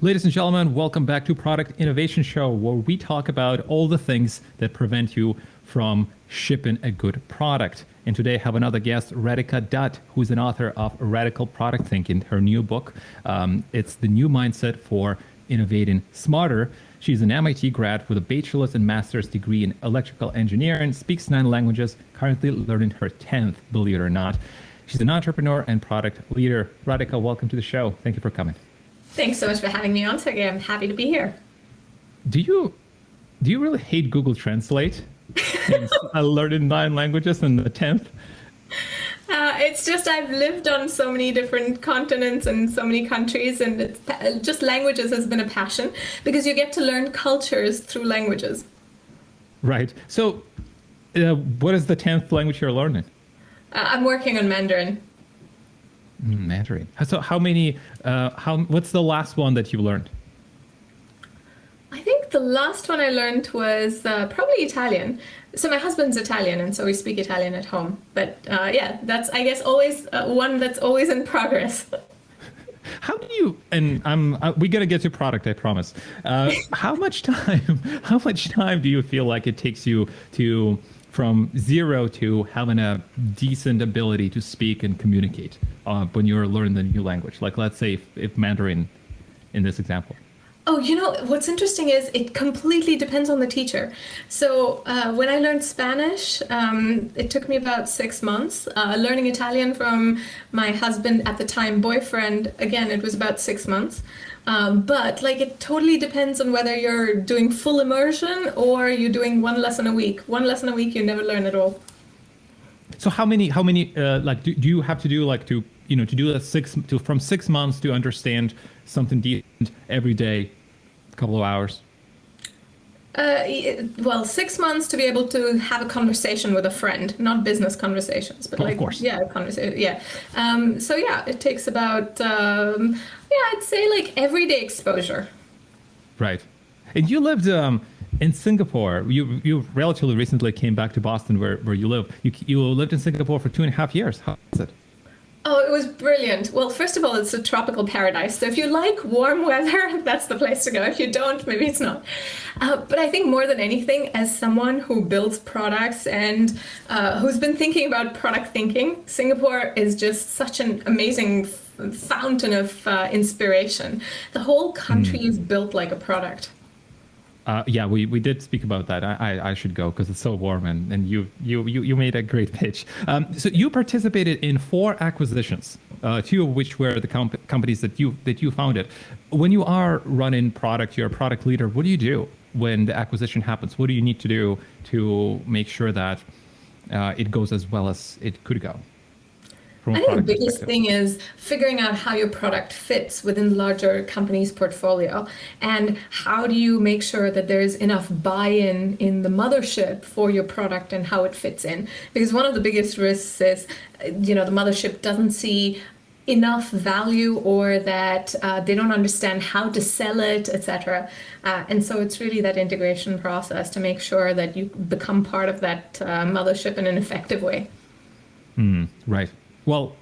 Ladies and gentlemen, welcome back to Product Innovation Show, where we talk about all the things that prevent you from shipping a good product. And today I have another guest, Radhika Dutt, who's an author of Radical Product Thinking, her new book. It's the new mindset for innovating smarter. She's an MIT grad with a bachelor's and master's degree in electrical engineering, speaks 9 languages, currently learning her 10th, believe it or not. She's an entrepreneur and product leader. Radhika, welcome to the show. Thank you for coming. Thanks so much for having me on, Sergey. I'm happy to be here. Do you really hate Google Translate? I learned in 9 languages and the 10th. It's just I've lived on so many different continents and so many countries, and it's just languages has been a passion because you get to learn cultures through languages. Right. So what is the 10th language you're learning? I'm working on Mandarin. Mandarin. So what's the last one that you learned? I think the last one I learned was probably Italian. So my husband's Italian, and so we speak Italian at home. But yeah, that's, I guess, always one that's always in progress. How do you, and we're going to get to product, I promise. How much time do you feel like it takes you to from zero to having a decent ability to speak and communicate when you're learning the new language? Like, let's say if Mandarin in this example. Oh, what's interesting is it completely depends on the teacher. So when I learned Spanish, it took me about 6 months. Learning Italian from my husband at the time boyfriend, again, it was about 6 months. But like it totally depends on whether you're doing full immersion or you're doing 1 lesson a week. 1 lesson a week, you never learn at all. So how many like do you have to do like to do that from 6 months to understand something decent every day, a couple of hours? Well, 6 months to be able to have a conversation with a friend, not business conversations, but of course. Yeah, conversation, yeah. So yeah, it takes about, I'd say like everyday exposure. Right. And you lived in Singapore. You relatively recently came back to Boston where you live. You lived in Singapore for 2.5 years. How is it? Oh, it was brilliant. Well, first of all, it's a tropical paradise. So if you like warm weather, that's the place to go. If you don't, maybe it's not. But I think more than anything, as someone who builds products and who's been thinking about product thinking, Singapore is just such an amazing fountain of inspiration. The whole country is built like a product. Yeah, we did speak about that. I should go because it's so warm, and you made a great pitch. So you participated in 4 acquisitions, 2 of which were the companies that you founded. When you are running product, you're a product leader. What do you do when the acquisition happens? What do you need to do to make sure that it goes as well as it could go? I think the biggest thing is figuring out how your product fits within the larger company's portfolio, and how do you make sure that there's enough buy-in in the mothership for your product and how it fits in. Because one of the biggest risks is, the mothership doesn't see enough value, or that they don't understand how to sell it, etc. And so it's really that integration process to make sure that you become part of that mothership in an effective way. Right. Well,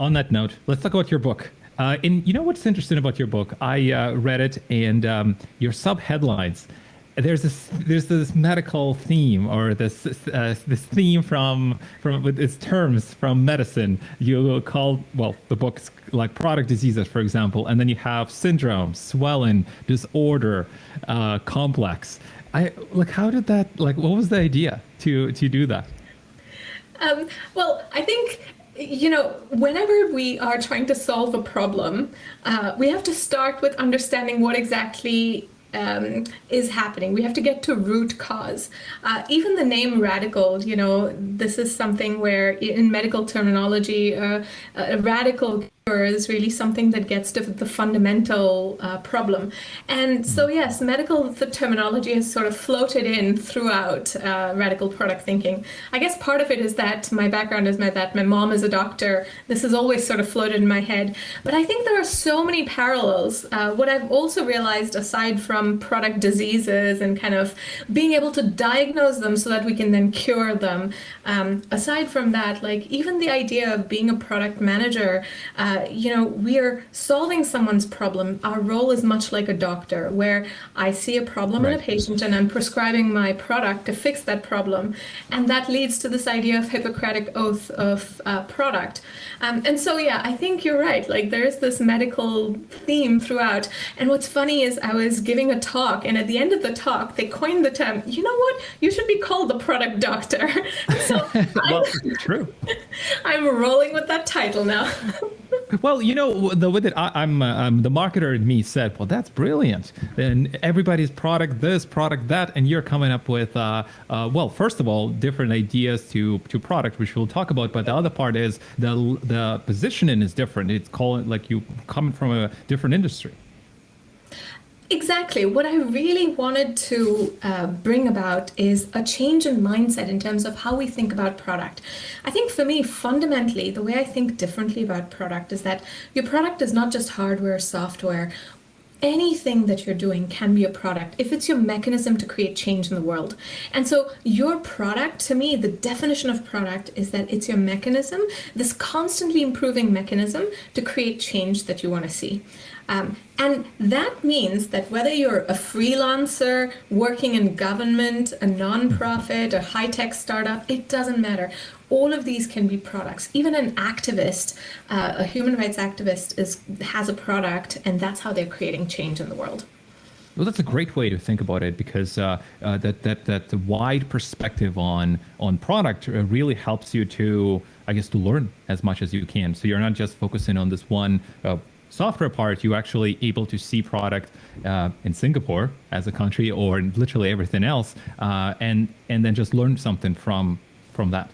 on that note, let's talk about your book. And you know what's interesting about your book? I read it, and your sub-headlines. There's this medical theme, or this theme from with its terms from medicine. You call the book's like product diseases, for example, and then you have syndrome, swelling, disorder, complex. How did that what was the idea to do that? Well, I think, whenever we are trying to solve a problem, we have to start with understanding what exactly is happening. We have to get to root cause. Even the name radical, this is something where in medical terminology, a radical cure is really something that gets to the fundamental problem. And so, yes, medical terminology has sort of floated in throughout radical product thinking. I guess part of it is that my background is that my mom is a doctor. This has always sort of floated in my head. But I think there are so many parallels. What I've also realized, aside from product diseases and kind of being able to diagnose them so that we can then cure them, aside from that, even the idea of being a product manager, we are solving someone's problem. Our role is much like a doctor, where I see a problem in a Right. patient and I'm prescribing my product to fix that problem. And that leads to this idea of Hippocratic oath of product. And so, yeah, I think you're right. Like, there's this medical theme throughout. And what's funny is I was giving a talk, and at the end of the talk, they coined the term, you know what? You should be called the product doctor. So Well, true. I'm rolling with that title now. Well, with it, I'm the marketer in me said, well, that's brilliant. And everybody's product this, product that, and you're coming up with, well, first of all, different ideas to product, which we'll talk about. But the other part is the positioning is different. It's called like you coming from a different industry. Exactly. What I really wanted to bring about is a change in mindset in terms of how we think about product. I think for me, fundamentally, the way I think differently about product is that your product is not just hardware, software. Anything that you're doing can be a product if it's your mechanism to create change in the world. And so your product, to me, the definition of product is that it's your mechanism, this constantly improving mechanism to create change that you want to see. And that means that whether you're a freelancer, working in government, a nonprofit, a high-tech startup, it doesn't matter. All of these can be products. Even an activist, a human rights activist, has a product, and that's how they're creating change in the world. Well, that's a great way to think about it, because that wide perspective on product really helps you to, I guess, to learn as much as you can. So you're not just focusing on this one software part. You're actually able to see product in Singapore as a country, or in literally everything else, and then just learn something from that.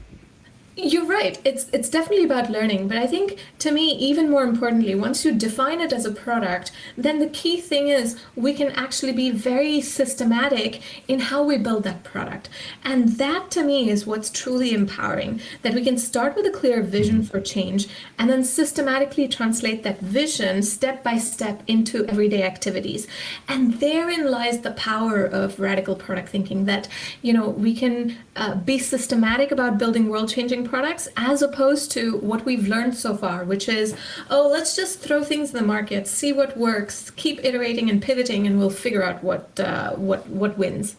You're right. It's definitely about learning. But I think, to me, even more importantly, once you define it as a product, then the key thing is we can actually be very systematic in how we build that product. And that, to me, is what's truly empowering, that we can start with a clear vision for change and then systematically translate that vision step by step into everyday activities. And therein lies the power of radical product thinking, that, we can be systematic about building world-changing products, as opposed to what we've learned so far, which is, let's just throw things in the market, see what works, keep iterating and pivoting, and we'll figure out what wins.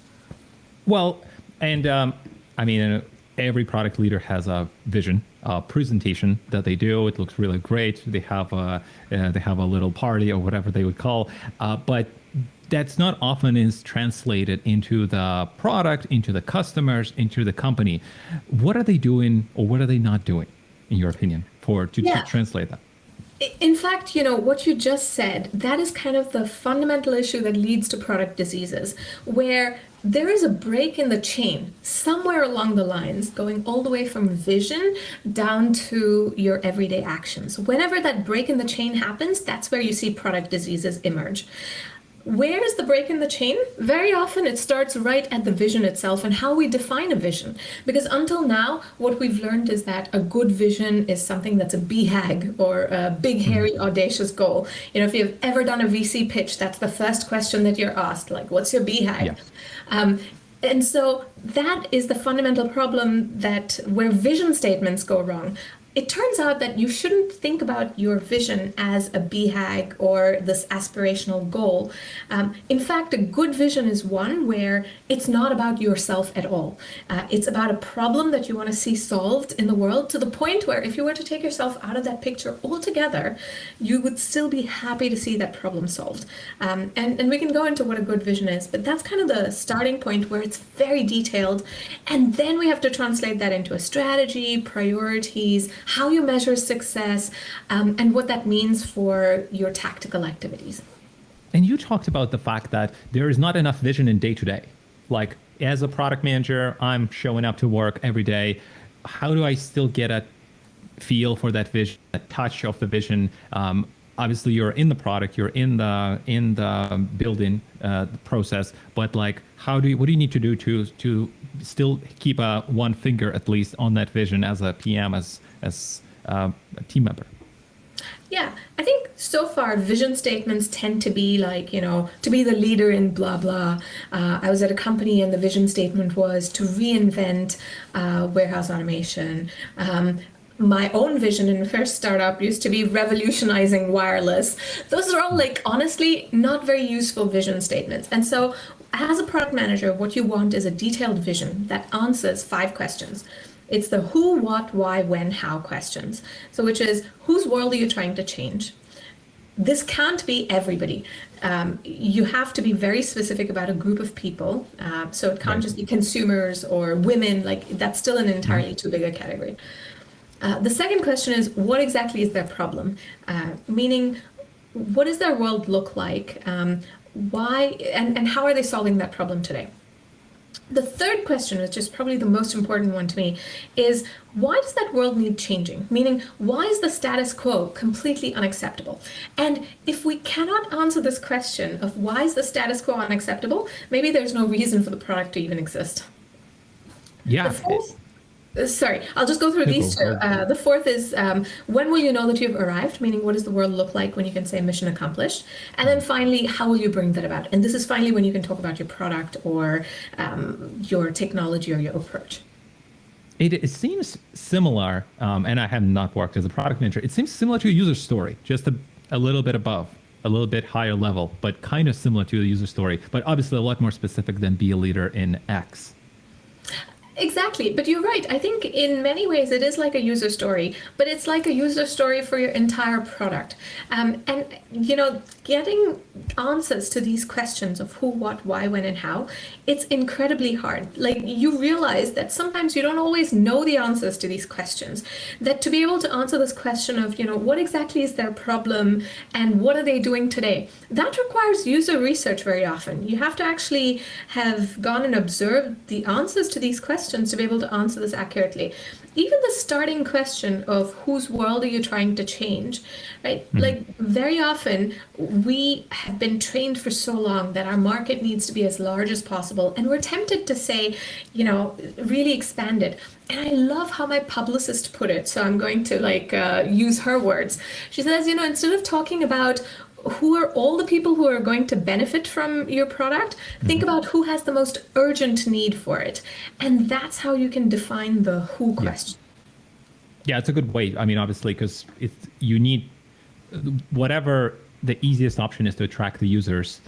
Well, and I mean, every product leader has a vision, a presentation that they do. It looks really great. They have a little party or whatever they would call, but that's not often is translated into the product, into the customers, into the company. What are they doing, or what are they not doing, in your opinion, to translate that? In fact, what you just said, that is kind of the fundamental issue that leads to product diseases, where there is a break in the chain somewhere along the lines, going all the way from vision down to your everyday actions. Whenever that break in the chain happens, that's where you see product diseases emerge. Where is the break in the chain? Very often it starts right at the vision itself and how we define a vision. Because until now, what we've learned is that a good vision is something that's a BHAG, or a big, hairy, audacious goal. If you've ever done a VC pitch, that's the first question that you're asked, like, what's your BHAG? Yeah. And so that is the fundamental problem, that where vision statements go wrong. It turns out that you shouldn't think about your vision as a BHAG or this aspirational goal. In fact, a good vision is one where it's not about yourself at all. It's about a problem that you want to see solved in the world, to the point where if you were to take yourself out of that picture altogether, you would still be happy to see that problem solved. And we can go into what a good vision is, but that's kind of the starting point, where it's very detailed. And then we have to translate that into a strategy, priorities, how you measure success, and what that means for your tactical activities. And you talked about the fact that there is not enough vision in day to day. Like, as a product manager, I'm showing up to work every day. How do I still get a feel for that vision, a touch of the vision? Obviously, you're in the product, you're in the building process, but like, what do you need to do to still keep one finger at least on that vision as a PM, as a team member? Yeah, I think so far vision statements tend to be like, to be the leader in blah, blah. I was at a company and the vision statement was to reinvent warehouse automation. my own vision in the first startup used to be revolutionizing wireless. Those are all like honestly not very useful vision statements. And so as a product manager, what you want is a detailed vision that answers 5 questions. It's the who, what, why, when, how questions. So which is, whose world are you trying to change? This can't be everybody. You have to be very specific about a group of people. So it can't just be consumers or women, like that's still an entirely too big a category. The second question is, what exactly is their problem? Meaning, what does their world look like? Why and how are they solving that problem today? The third question, which is probably the most important one to me, is why does that world need changing? Meaning, why is the status quo completely unacceptable? And if we cannot answer this question of why is the status quo unacceptable, maybe there's no reason for the product to even exist. Yeah. Sorry, I'll just go through these two. The fourth is, when will you know that you've arrived? Meaning, what does the world look like when you can say mission accomplished? And then finally, how will you bring that about? And this is finally when you can talk about your product or your technology or your approach. It seems similar, and I have not worked as a product manager. It seems similar to a user story, just a little bit above, a little bit higher level, but kind of similar to the user story, but obviously a lot more specific than be a leader in X. Exactly, but you're right. I think in many ways it is like a user story, but it's like a user story for your entire product. And you know, getting answers to these questions of who, what, why, when, and how, it's incredibly hard. Like you realize that sometimes you don't always know the answers to these questions. That to be able to answer this question of, you know, what exactly is their problem and what are they doing today? That requires user research very often. You have to actually have gone and observed the answers to these questions to be able to answer this accurately. Even the starting question of whose world are you trying to change, right? Mm-hmm. Like very often we have been trained for so long that our market needs to be as large as possible. And we're tempted to say, you know, really expand it. And I love how my publicist put it. So I'm going to use her words. She says, you know, instead of talking about who are all the people who are going to benefit from your product, think about who has the most urgent need for it. And that's how you can define the who question. Yeah, it's a good way. I mean, obviously, because you need whatever the easiest option is to attract the users,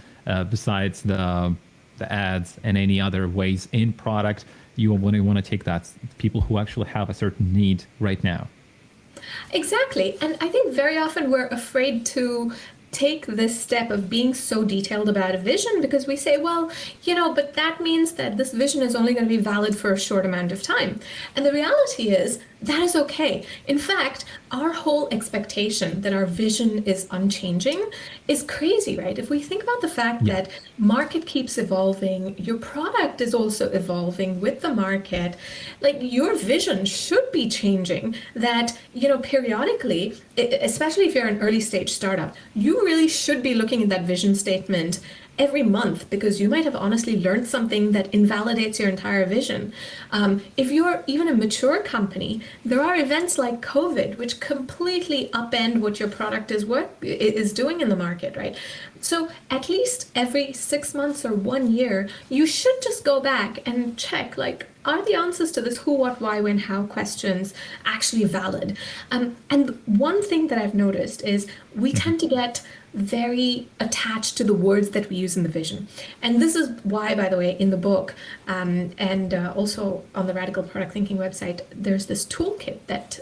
besides the ads and any other ways in product, you want to take that people who actually have a certain need right now. Exactly. And I think very often we're afraid to take this step of being so detailed about a vision because we say, well, you know, but that means that this vision is only going to be valid for a short amount of time. And the reality is that is okay. In fact, our whole expectation that our vision is unchanging is crazy, right? If we think about the fact that market keeps evolving, your product is also evolving with the market, like your vision should be changing, that, you know, periodically, especially if you're an early stage startup, you really should be looking at that vision statement every month because you might have honestly learned something that invalidates your entire vision. If you're even a mature company, there are events like COVID which completely upend what your product is doing in the market, right? So at least every 6 months or 1 year, you should just go back and check, like, are the answers to this who, what, why, when, how questions actually valid? And one thing that I've noticed is we tend to get very attached to the words that we use in the vision. And this is why, by the way, in the book and also on the Radical Product Thinking website, there's this toolkit that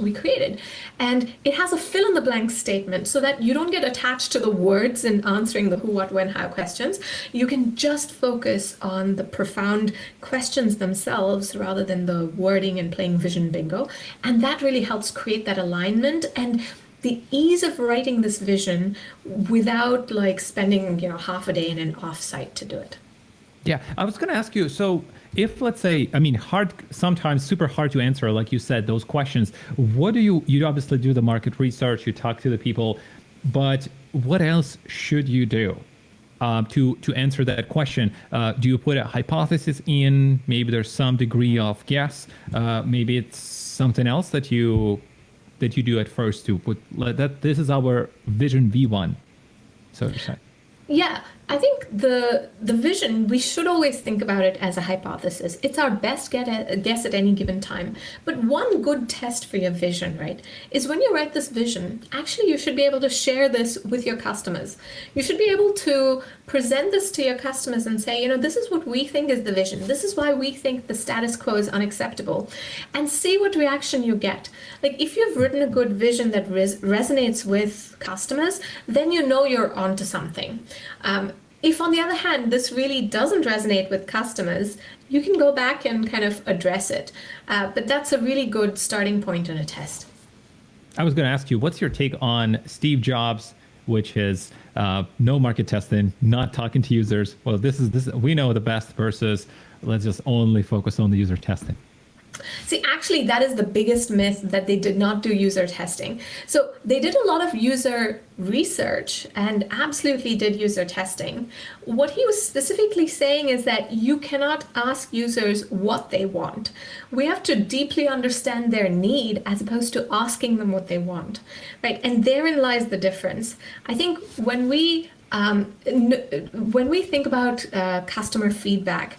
we created. And it has a fill in the blank statement so that you don't get attached to the words in answering the who, what, when, how questions. You can just focus on the profound questions themselves rather than the wording and playing vision bingo. And that really helps create that alignment and the ease of writing this vision without like spending, you know, half a day in an offsite to do it. Yeah, I was going to ask you, so if, let's say, I mean, sometimes super hard to answer, like you said, those questions, what do you obviously do the market research, you talk to the people, but what else should you do to answer that question? Do you put a hypothesis in? Maybe there's some degree of guess. Maybe it's something else that you do at first to put that this is our vision V1, so to say. Yeah, I think the vision, we should always think about it as a hypothesis. It's our best guess at any given time. But one good test for your vision, right, is when you write this vision, actually you should be able to share this with your customers. You should be able to present this to your customers and say, this is what we think is the vision. This is why we think the status quo is unacceptable. And see what reaction you get. Like if you've written a good vision that resonates with customers, then you know you're onto something. If, on the other hand, this really doesn't resonate with customers, you can go back and kind of address it. But that's a really good starting point in a test. I was going to ask you, what's your take on Steve Jobs, which is no market testing, not talking to users? Well, this we know the best versus let's just only focus on the user testing. See, actually, that is the biggest myth, that they did not do user testing. So they did a lot of user research and absolutely did user testing. What he was specifically saying is that you cannot ask users what they want. We have to deeply understand their need as opposed to asking them what they want, right? And therein lies the difference. I think when we think about customer feedback,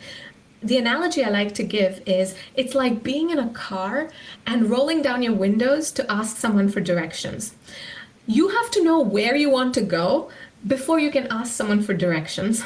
the analogy I like to give is it's like being in a car and rolling down your windows to ask someone for directions. You have to know where you want to go before you can ask someone for directions.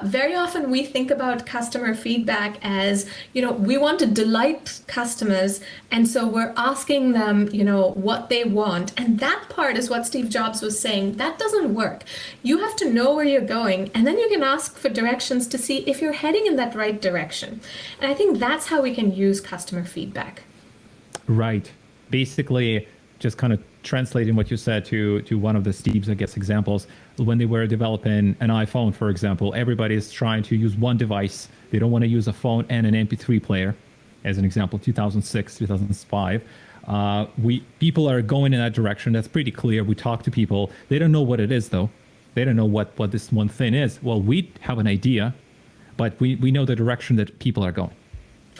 Very often we think about customer feedback as, we want to delight customers, and so we're asking them, what they want. And that part is what Steve Jobs was saying. That doesn't work. You have to know where you're going, and then you can ask for directions to see if you're heading in that right direction. And I think that's how we can use customer feedback. Right. Basically, just kind of translating what you said to one of the Steve's, I guess, examples. When they were developing an iPhone, for example, everybody is trying to use one device. They don't want to use a phone and an MP3 player, as an example, 2006, 2005. People are going in that direction. That's pretty clear. We talk to people. They don't know what it is, though. They don't know what this one thing is. Well, we have an idea, but we know the direction that people are going.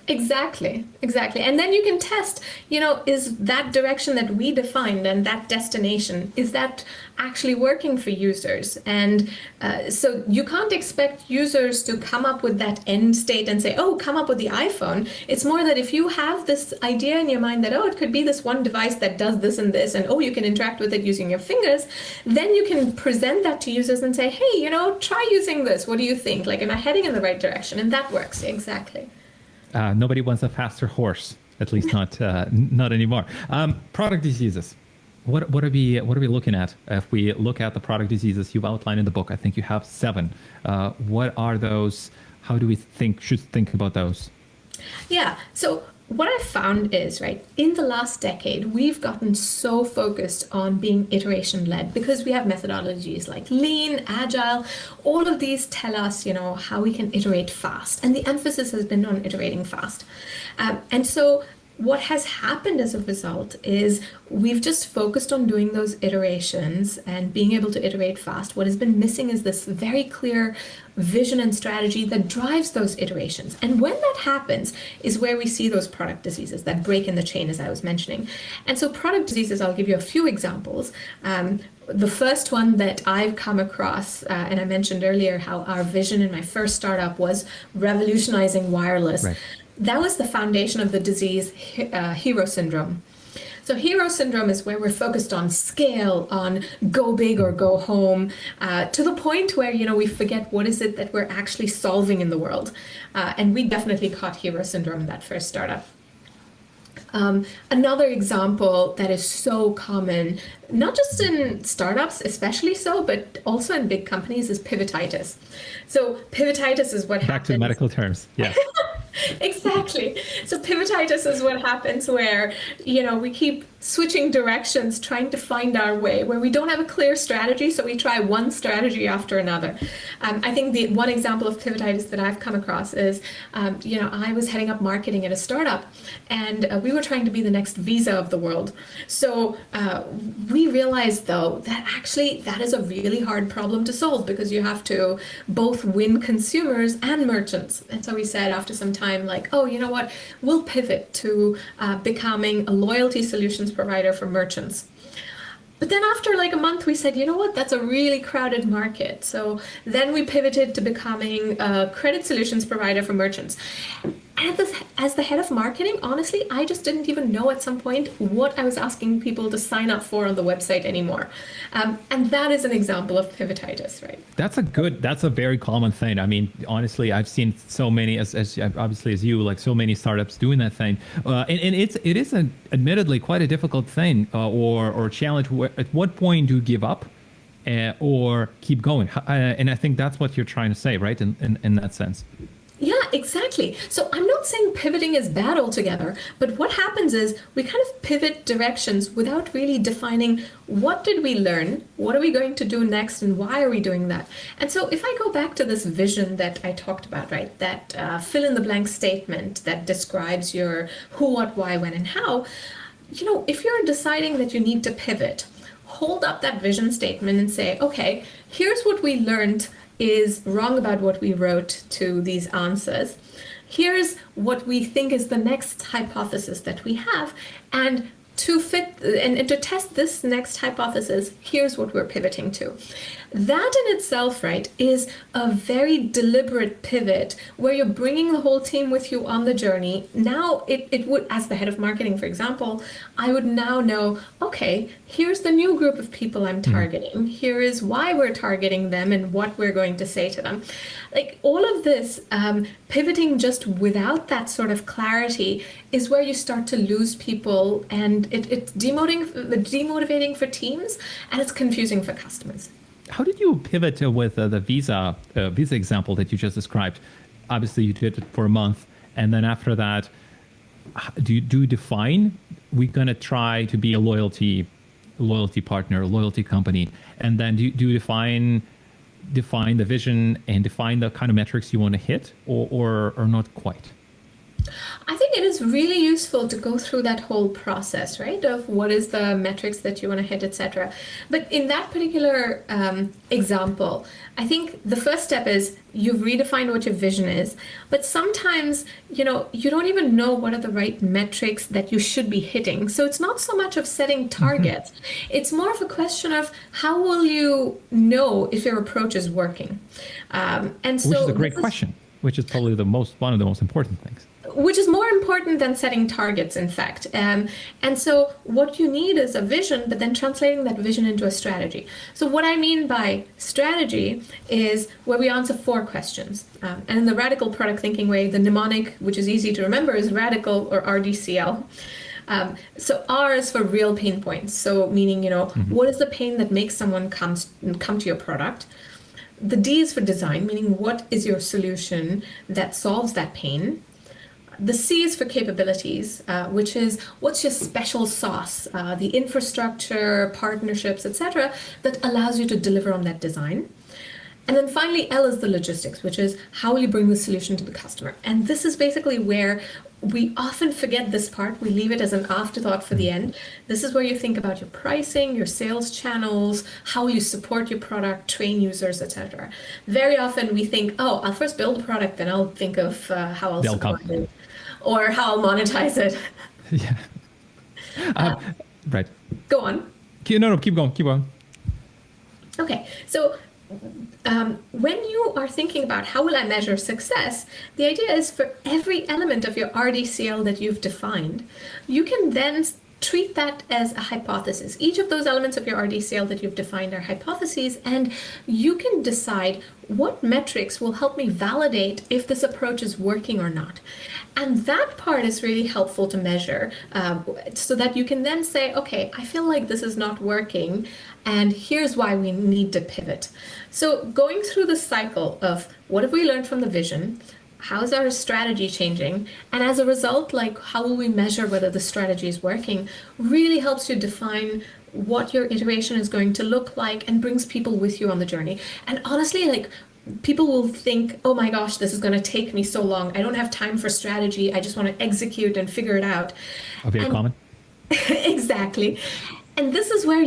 Exactly. And then you can test, is that direction that we defined and that destination, is that actually working for users? And so you can't expect users to come up with that end state and say, oh, come up with the iPhone. It's more that if you have this idea in your mind that, oh, it could be this one device that does this and this, and oh, you can interact with it using your fingers, then you can present that to users and say, hey, try using this. What do you think? Like, am I heading in the right direction? And that works. Exactly. Nobody wants a faster horse, at least not anymore. Product diseases. What are we looking at? If we look at the product diseases you've outlined in the book, I think you have 7. What are those? How do we should think about those? Yeah. So what I found is, right, in the last decade, we've gotten so focused on being iteration-led because we have methodologies like lean, agile. All of these tell us, how we can iterate fast. And the emphasis has been on iterating fast. And so what has happened as a result is we've just focused on doing those iterations and being able to iterate fast. What has been missing is this very clear vision and strategy that drives those iterations. And when that happens is where we see those product diseases that break in the chain, as I was mentioning. And so product diseases, I'll give you a few examples. The first one that I've come across, and I mentioned earlier how our vision in my first startup was revolutionizing wireless. Right. That was the foundation of the disease, hero syndrome. So hero syndrome is where we're focused on scale, on go big or go home, to the point where, we forget what is it that we're actually solving in the world. And we definitely caught hero syndrome in that first startup. Another example that is so common, not just in startups, especially so, but also in big companies, is pivotitis. So pivotitis is what happens. Back to medical terms, yes. Exactly. So pivotitis is what happens where, we keep switching directions, trying to find our way, where we don't have a clear strategy, so we try one strategy after another. I think the one example of pivotitis that I've come across is, I was heading up marketing at a startup, and we were trying to be the next Visa of the world. So we realized, though, that actually that is a really hard problem to solve because you have to both win consumers and merchants. And so we said after some time, like, oh, you know what, we'll pivot to becoming a loyalty solutions provider for merchants. But then after like a month, we said, you know what, that's a really crowded market. So then we pivoted to becoming a credit solutions provider for merchants. And as the head of marketing, honestly, I just didn't even know at some point what I was asking people to sign up for on the website anymore. And that is an example of pivotitis, right? That's a very common thing. I mean, honestly, I've seen so many, as obviously as you, like so many startups doing that thing. And it is admittedly quite a difficult thing or challenge. At what point do you give up or keep going? And I think that's what you're trying to say, right? In that sense. Yeah, exactly. So I'm not saying pivoting is bad altogether, but what happens is we kind of pivot directions without really defining what did we learn, what are we going to do next, and why are we doing that? And so if I go back to this vision that I talked about, right, that fill in the blank statement that describes your who, what, why, when, and how, if you're deciding that you need to pivot, hold up that vision statement and say, okay, here's what we learned is wrong about what we wrote to these answers. Here's what we think is the next hypothesis that we have. And to fit and to test this next hypothesis, here's what we're pivoting to. That in itself, right, is a very deliberate pivot where you're bringing the whole team with you on the journey. Now it would, as the head of marketing, for example, I would now know, okay, here's the new group of people I'm targeting. Here is why we're targeting them and what we're going to say to them. Like all of this, pivoting just without that sort of clarity is where you start to lose people, and it's demotivating for teams, and it's confusing for customers. How did you pivot with the visa example that you just described? Obviously, you did it for a month, and then after that, do you define we're going to try to be a loyalty partner, a loyalty company, and then do you define the vision and define the kind of metrics you want to hit, or not quite? I think it is really useful to go through that whole process, right, of what is the metrics that you want to hit, etc. But in that particular example, I think the first step is you've redefined what your vision is, but sometimes, you don't even know what are the right metrics that you should be hitting. So it's not so much of setting targets. It's more of a question of how will you know if your approach is working? Which is a great question, which is probably one of the most important things. Which is more important than setting targets, in fact. And so what you need is a vision, but then translating that vision into a strategy. So what I mean by strategy is where we answer 4 questions. And in the radical product thinking way, the mnemonic, which is easy to remember, is radical or RDCL. So R is for real pain points. So meaning, what is the pain that makes someone come to your product? The D is for design, meaning what is your solution that solves that pain? The C is for capabilities, which is what's your special sauce, the infrastructure, partnerships, etc., that allows you to deliver on that design. And then finally, L is the logistics, which is how will you bring the solution to the customer? And this is basically where we often forget this part. We leave it as an afterthought for the end. This is where you think about your pricing, your sales channels, how will you support your product, train users, etc. Very often we think, oh, I'll first build a product, then I'll think of how I'll support it. Or how I'll monetize it. Yeah. Right. Go on. No, keep going. Okay. So when you are thinking about how will I measure success, the idea is for every element of your RDCL that you've defined, you can then treat that as a hypothesis. Each of those elements of your RDCL that you've defined are hypotheses, and you can decide what metrics will help me validate if this approach is working or not. And that part is really helpful to measure so that you can then say, okay, I feel like this is not working, and here's why we need to pivot. So going through the cycle of what have we learned from the vision, how is our strategy changing, and as a result, how will we measure whether the strategy is working, really helps you define what your iteration is going to look like and brings people with you on the journey. And honestly, people will think, oh my gosh, this is going to take me so long. I don't have time for strategy. I just want to execute and figure it out. Very common. Exactly. And this is where,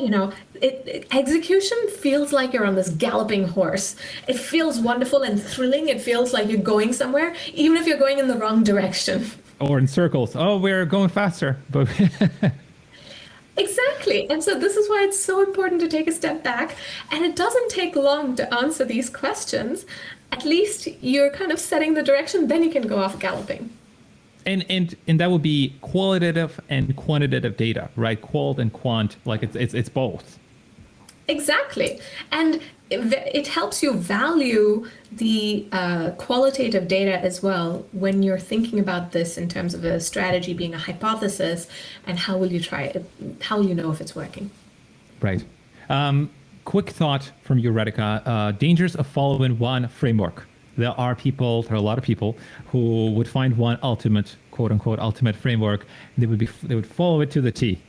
execution feels like you're on this galloping horse. It feels wonderful and thrilling. It feels like you're going somewhere, even if you're going in the wrong direction. Or in circles. Oh, we're going faster. But Exactly. And so this is why it's so important to take a step back. And it doesn't take long to answer these questions. At least you're kind of setting the direction, then you can go off galloping. And that would be qualitative and quantitative data, right? Qual and quant, like it's both. Exactly. And it helps you value the qualitative data as well when you're thinking about this in terms of a strategy being a hypothesis, and how will you try it, how will you know if it's working. Right. Quick thought from you, Radhika. Dangers of following one framework. There are a lot of people who would find one ultimate, quote unquote, ultimate framework. They would follow it to the T.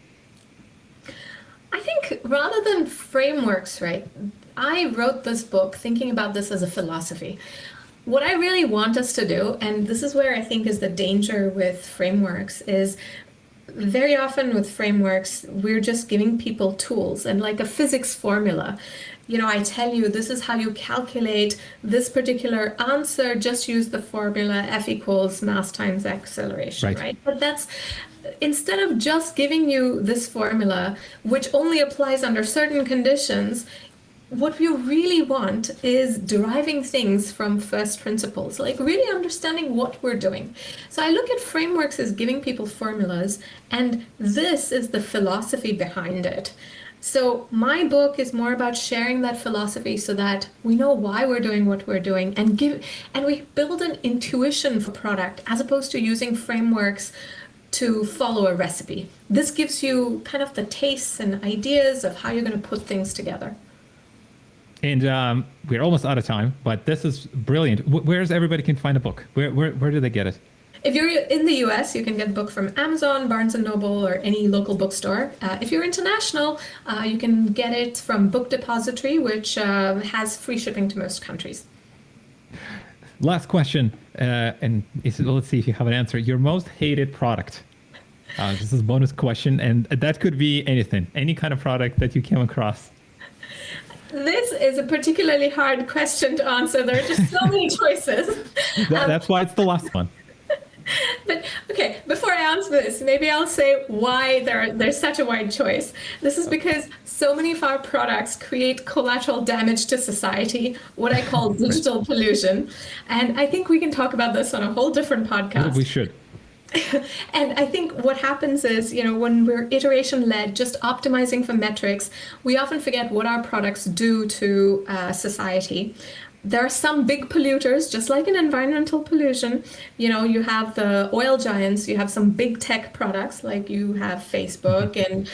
I think rather than frameworks, right, I wrote this book thinking about this as a philosophy. What I really want us to do, and this is where I think is the danger with frameworks, is very often with frameworks, we're just giving people tools and like a physics formula. You know, I tell you, this is how you calculate this particular answer, just use the formula F equals mass times acceleration, right? But that's, instead of just giving you this formula, which only applies under certain conditions, what we really want is deriving things from first principles, like really understanding what we're doing. So I look at frameworks as giving people formulas, and this is the philosophy behind it. So my book is more about sharing that philosophy so that we know why we're doing what we're doing, and we build an intuition for product as opposed to using frameworks to follow a recipe. This gives you kind of the tastes and ideas of how you're going to put things together. And we're almost out of time, but this is brilliant. Where's everybody can find a book? Where do they get it? If you're in the US, you can get the book from Amazon, Barnes & Noble, or any local bookstore. If you're international, you can get it from Book Depository, which has free shipping to most countries. Last question, let's see if you have an answer. Your most hated product. This is a bonus question, and that could be anything, any kind of product that you came across. This is a particularly hard question to answer. There are just so many choices. That's why it's the last one. But okay, before I answer this, maybe I'll say why there's such a wide choice. This is because so many of our products create collateral damage to society, what I call digital pollution. And I think we can talk about this on a whole different podcast. We should. And I think what happens is, when we're iteration led, just optimizing for metrics, we often forget what our products do to society. There are some big polluters, just like in environmental pollution. You have the oil giants, you have some big tech products, like you have Facebook and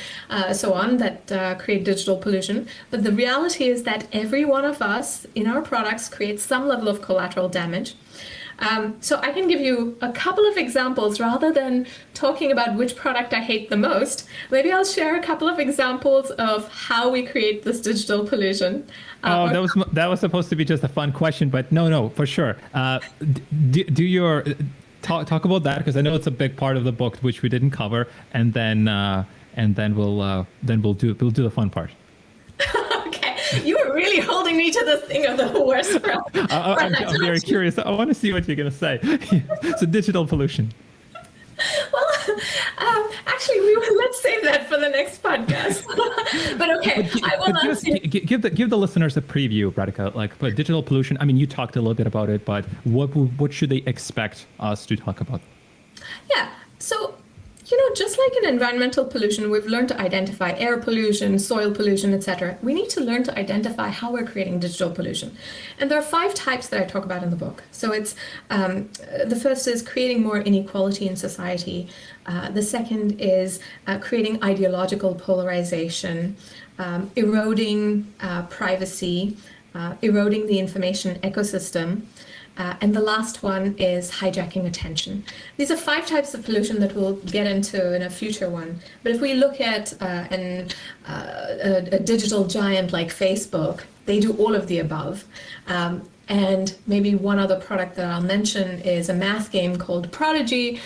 so on, that create digital pollution. But the reality is that every one of us in our products creates some level of collateral damage. So I can give you a couple of examples rather than talking about which product I hate the most. Maybe I'll share a couple of examples of how we create this digital pollution. That was supposed to be just a fun question, but no, for sure. Talk about that, because I know it's a big part of the book which we didn't cover, and then we'll do the fun part. You were really holding me to the thing of the worst. I'm very curious. I want to see what you're going to say. So digital pollution. Well, actually, let's save that for the next podcast. But okay, I will ask you. Give the listeners a preview, Radhika. Like digital pollution. I mean, you talked a little bit about it, but what should they expect us to talk about? Yeah. So, just like in environmental pollution, we've learned to identify air pollution, soil pollution, etc. We need to learn to identify how we're creating digital pollution. And there are 5 types that I talk about in the book. So it's the first is creating more inequality in society. The second is creating ideological polarization, eroding privacy, eroding the information ecosystem. And the last one is hijacking attention. These are 5 types of pollution that we'll get into in a future one. But if we look at a digital giant like Facebook, they do all of the above. And maybe one other product that I'll mention is a math game called Prodigy,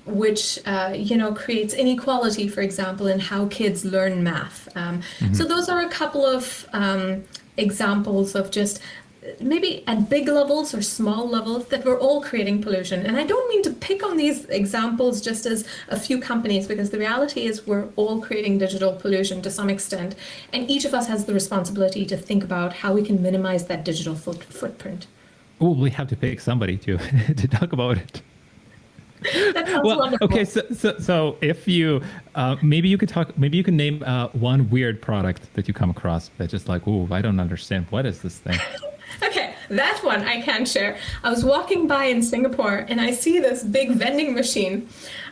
which creates inequality, for example, in how kids learn math. So those are a couple of examples of just maybe at big levels or small levels, that we're all creating pollution. And I don't mean to pick on these examples just as a few companies, because the reality is we're all creating digital pollution to some extent. And each of us has the responsibility to think about how we can minimize that digital footprint. Oh, we have to pick somebody to to talk about it. That sounds Well, wonderful. okay, so if you maybe you can name one weird product that you come across that's just like, oh, I don't understand, what is this thing? Okay, that one I can share. I was walking by in Singapore and I see this big vending machine,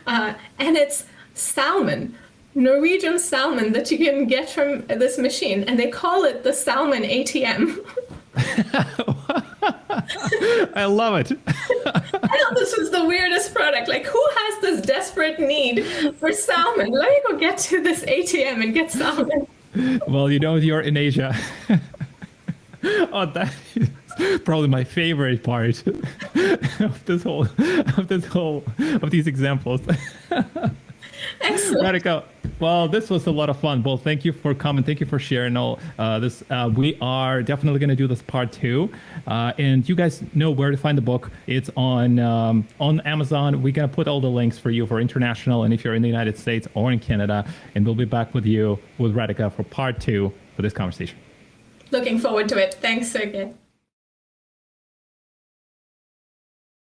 and it's salmon, Norwegian salmon that you can get from this machine, and they call it the salmon ATM. I love it. I thought this was the weirdest product. Like, who has this desperate need for salmon? Let me go get to this ATM and get salmon. Well, you're in Asia. Oh, that is probably my favorite part of these examples. Excellent. Radhika, well, this was a lot of fun. Well, thank you for coming. Thank you for sharing all this. We are definitely going to do this part 2. And you guys know where to find the book. It's on Amazon. We're going to put all the links for you for international, and if you're in the United States or in Canada. And we'll be back with Radhika for part 2 for this conversation. Looking forward to it. Thanks, Sergey.